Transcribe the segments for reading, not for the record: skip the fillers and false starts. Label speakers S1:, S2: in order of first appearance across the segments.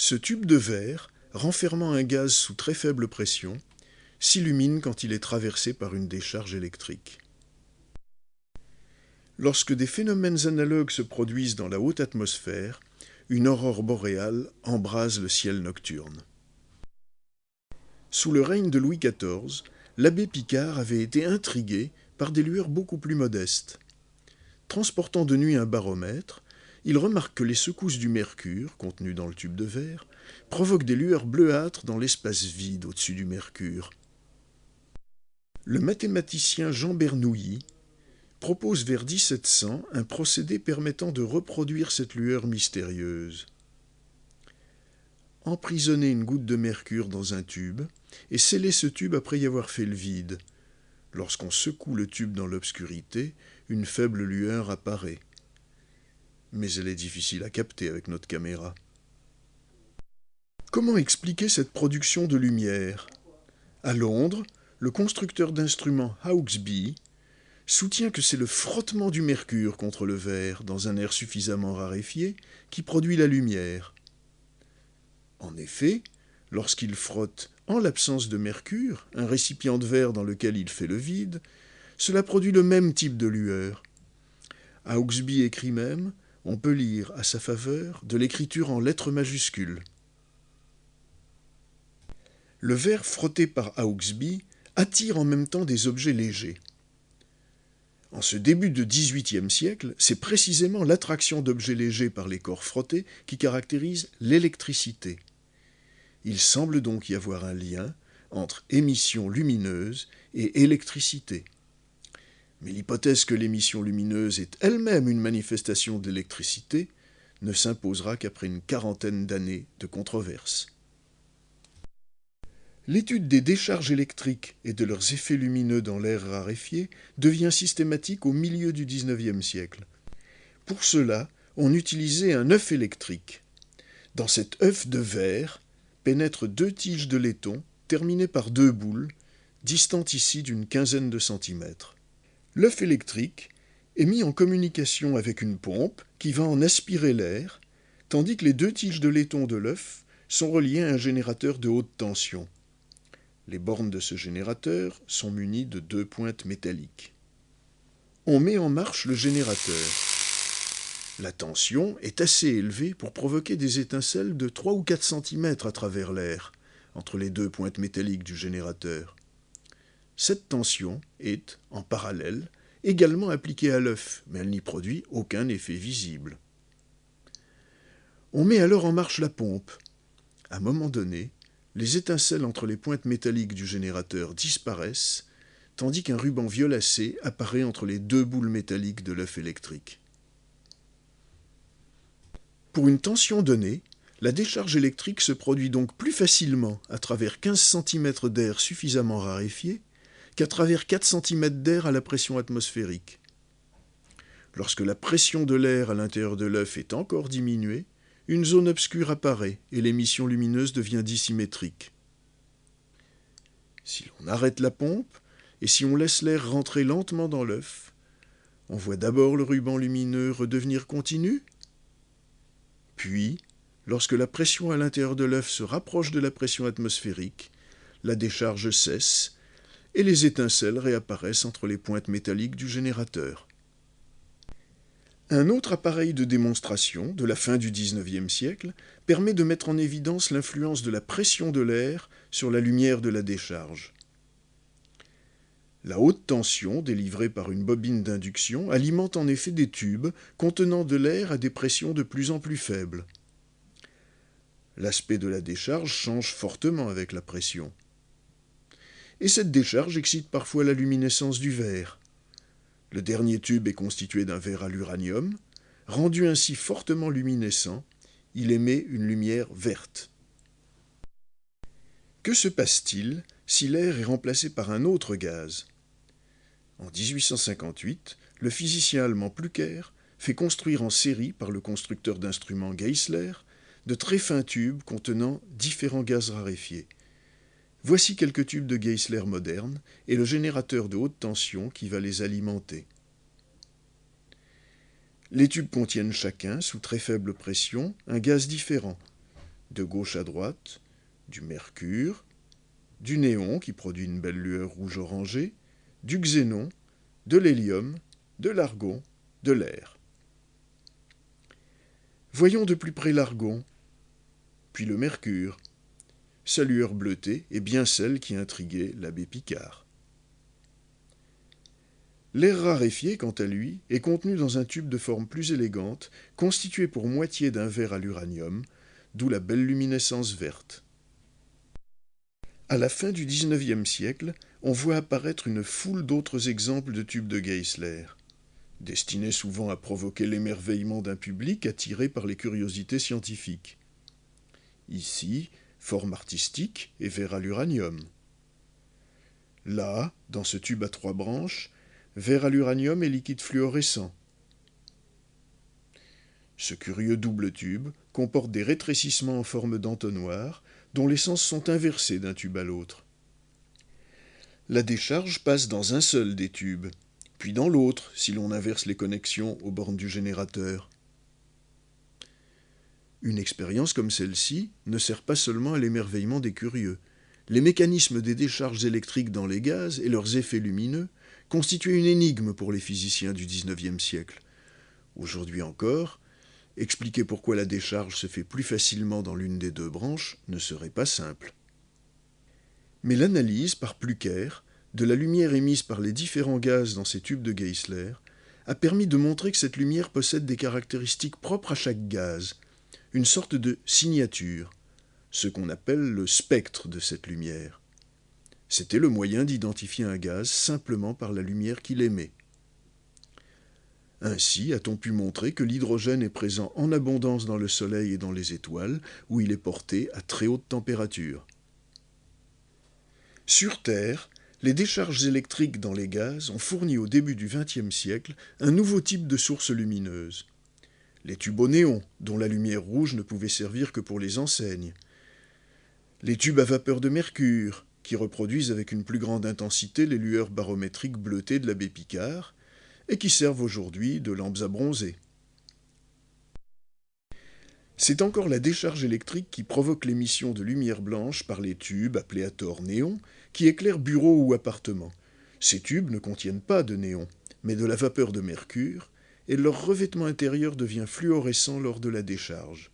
S1: Ce tube de verre, renfermant un gaz sous très faible pression, s'illumine quand il est traversé par une décharge électrique. Lorsque des phénomènes analogues se produisent dans la haute atmosphère, une aurore boréale embrase le ciel nocturne. Sous le règne de Louis XIV, l'abbé Picard avait été intrigué par des lueurs beaucoup plus modestes. Transportant de nuit un baromètre, il remarque que les secousses du mercure, contenues dans le tube de verre, provoquent des lueurs bleuâtres dans l'espace vide au-dessus du mercure. Le mathématicien Jean Bernoulli propose vers 1700 un procédé permettant de reproduire cette lueur mystérieuse. Emprisonner une goutte de mercure dans un tube et sceller ce tube après y avoir fait le vide. Lorsqu'on secoue le tube dans l'obscurité, une faible lueur apparaît. Mais elle est difficile à capter avec notre caméra. Comment expliquer cette production de lumière ? À Londres, le constructeur d'instruments Hauksbee soutient que c'est le frottement du mercure contre le verre dans un air suffisamment raréfié qui produit la lumière. En effet, lorsqu'il frotte, en l'absence de mercure, un récipient de verre dans lequel il fait le vide, cela produit le même type de lueur. Hauksbee écrit même, on peut lire à sa faveur de l'écriture en lettres majuscules. Le verre frotté par Hauksbee attire en même temps des objets légers. En ce début de XVIIIe siècle, c'est précisément l'attraction d'objets légers par les corps frottés qui caractérise l'électricité. Il semble donc y avoir un lien entre émission lumineuse et électricité. Mais l'hypothèse que l'émission lumineuse est elle-même une manifestation d'électricité ne s'imposera qu'après une quarantaine d'années de controverse. L'étude des décharges électriques et de leurs effets lumineux dans l'air raréfié devient systématique au milieu du XIXe siècle. Pour cela, on utilisait un œuf électrique. Dans cet œuf de verre pénètrent deux tiges de laiton terminées par deux boules, distantes ici d'une quinzaine de centimètres. L'œuf électrique est mis en communication avec une pompe qui va en aspirer l'air, tandis que les deux tiges de laiton de l'œuf sont reliées à un générateur de haute tension. Les bornes de ce générateur sont munies de deux pointes métalliques. On met en marche le générateur. La tension est assez élevée pour provoquer des étincelles de 3 ou 4 cm à travers l'air, entre les deux pointes métalliques du générateur. Cette tension est, en parallèle, également appliquée à l'œuf, mais elle n'y produit aucun effet visible. On met alors en marche la pompe. À un moment donné, les étincelles entre les pointes métalliques du générateur disparaissent, tandis qu'un ruban violacé apparaît entre les deux boules métalliques de l'œuf électrique. Pour une tension donnée, la décharge électrique se produit donc plus facilement à travers 15 cm d'air suffisamment raréfié qu'à travers 4 cm d'air à la pression atmosphérique. Lorsque la pression de l'air à l'intérieur de l'œuf est encore diminuée, une zone obscure apparaît et l'émission lumineuse devient dissymétrique. Si l'on arrête la pompe et si on laisse l'air rentrer lentement dans l'œuf, on voit d'abord le ruban lumineux redevenir continu, puis, lorsque la pression à l'intérieur de l'œuf se rapproche de la pression atmosphérique, la décharge cesse et les étincelles réapparaissent entre les pointes métalliques du générateur. Un autre appareil de démonstration de la fin du XIXe siècle permet de mettre en évidence l'influence de la pression de l'air sur la lumière de la décharge. La haute tension, délivrée par une bobine d'induction, alimente en effet des tubes contenant de l'air à des pressions de plus en plus faibles. L'aspect de la décharge change fortement avec la pression. Et cette décharge excite parfois la luminescence du verre. Le dernier tube est constitué d'un verre à l'uranium. Rendu ainsi fortement luminescent, il émet une lumière verte. Que se passe-t-il si l'air est remplacé par un autre gaz ? En 1858, le physicien allemand Plücker fait construire en série par le constructeur d'instruments Geissler de très fins tubes contenant différents gaz raréfiés. Voici quelques tubes de Geissler modernes et le générateur de haute tension qui va les alimenter. Les tubes contiennent chacun, sous très faible pression, un gaz différent. de gauche à droite, du mercure, du néon qui produit une belle lueur rouge-orangée, du xénon, de l'hélium, de l'argon, de l'air. Voyons de plus près l'argon, puis le mercure. Sa lueur bleutée est bien celle qui intriguait l'abbé Picard. L'air raréfié, quant à lui, est contenu dans un tube de forme plus élégante, constitué pour moitié d'un verre à l'uranium, d'où la belle luminescence verte. À la fin du XIXe siècle, on voit apparaître une foule d'autres exemples de tubes de Geissler, destinés souvent à provoquer l'émerveillement d'un public attiré par les curiosités scientifiques. Ici, forme artistique et verre à l'uranium. Là, dans ce tube à 3 branches, verre à l'uranium et liquide fluorescent. Ce curieux double tube comporte des rétrécissements en forme d'entonnoir, dont les sens sont inversés d'un tube à l'autre. La décharge passe dans un seul des tubes, puis dans l'autre si l'on inverse les connexions aux bornes du générateur. Une expérience comme celle-ci ne sert pas seulement à l'émerveillement des curieux. Les mécanismes des décharges électriques dans les gaz et leurs effets lumineux constituaient une énigme pour les physiciens du XIXe siècle. Aujourd'hui encore, expliquer pourquoi la décharge se fait plus facilement dans l'une des deux branches ne serait pas simple. Mais l'analyse par Plücker de la lumière émise par les différents gaz dans ces tubes de Geissler a permis de montrer que cette lumière possède des caractéristiques propres à chaque gaz, une sorte de signature, ce qu'on appelle le spectre de cette lumière. C'était le moyen d'identifier un gaz simplement par la lumière qu'il émet. Ainsi a-t-on pu montrer que l'hydrogène est présent en abondance dans le Soleil et dans les étoiles, où il est porté à très haute température. Sur Terre, les décharges électriques dans les gaz ont fourni au début du XXe siècle un nouveau type de source lumineuse. Les tubes au néon, dont la lumière rouge ne pouvait servir que pour les enseignes. Les tubes à vapeur de mercure, qui reproduisent avec une plus grande intensité les lueurs barométriques bleutées de l'abbé Picard, et qui servent aujourd'hui de lampes à bronzer. C'est encore la décharge électrique qui provoque l'émission de lumière blanche par les tubes, appelés à tort néons, qui éclairent bureaux ou appartements. Ces tubes ne contiennent pas de néon, mais de la vapeur de mercure, et leur revêtement intérieur devient fluorescent lors de la décharge.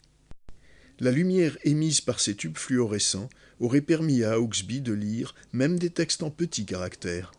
S1: La lumière émise par ces tubes fluorescents aurait permis à Hauksbee de lire même des textes en petits caractères.